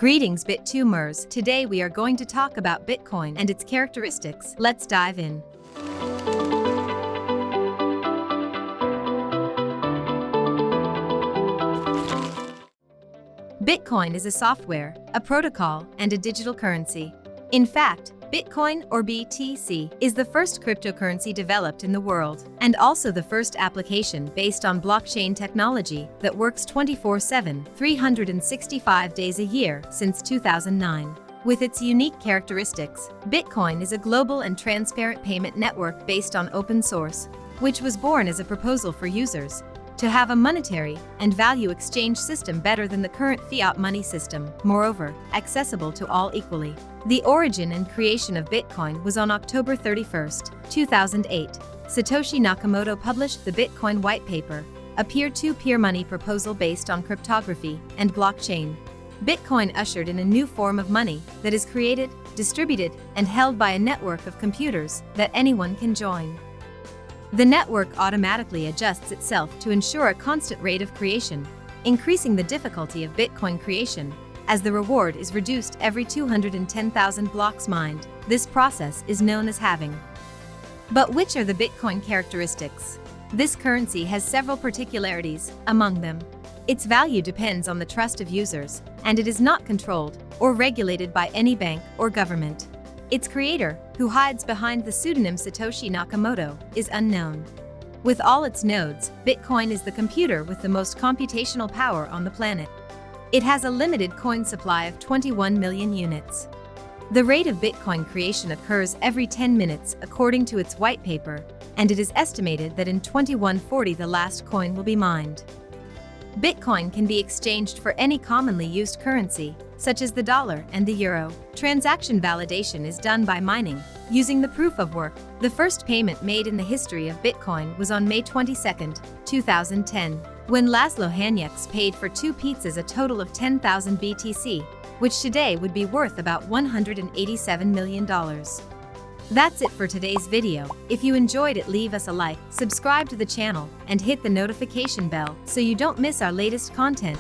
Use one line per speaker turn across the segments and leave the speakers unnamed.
Greetings Bit2Mers. Today we are going to talk about Bitcoin and its characteristics. Let's dive in. Bitcoin is a software, a protocol, and a digital currency. In fact, Bitcoin, or BTC, is the first cryptocurrency developed in the world, and also the first application based on blockchain technology that works 24/7, 365 days a year since 2009. With its unique characteristics, Bitcoin is a global and transparent payment network based on open source, which was born as a proposal for users to have a monetary and value exchange system better than the current fiat money system, moreover, accessible to all equally. The origin and creation of Bitcoin was on October 31, 2008. Satoshi Nakamoto published the Bitcoin white paper, a peer-to-peer money proposal based on cryptography and blockchain. Bitcoin ushered in a new form of money that is created, distributed, and held by a network of computers that anyone can join. The network automatically adjusts itself to ensure a constant rate of creation, increasing the difficulty of Bitcoin creation, as the reward is reduced every 210,000 blocks mined. This process is known as halving. But which are the Bitcoin characteristics? This currency has several particularities. Among them, its value depends on the trust of users, and it is not controlled or regulated by any bank or government. Its creator, who hides behind the pseudonym Satoshi Nakamoto, is unknown. With all its nodes, Bitcoin is the computer with the most computational power on the planet. It has a limited coin supply of 21 million units. The rate of Bitcoin creation occurs every 10 minutes according to its white paper, and it is estimated that in 2140 the last coin will be mined. Bitcoin can be exchanged for any commonly used currency, such as the dollar and the euro. Transaction validation is done by mining, using the proof of work. The first payment made in the history of Bitcoin was on May 22, 2010, when Laszlo Hanyecz paid for 2 pizzas a total of 10,000 BTC, which today would be worth about $187 million. That's it for today's video. If you enjoyed it, leave us a like, subscribe to the channel, and hit the notification bell so you don't miss our latest content.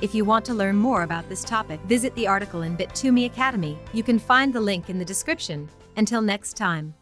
If you want to learn more about this topic, visit the article in Bit2Me Academy. You can find the link in the description. Until next time.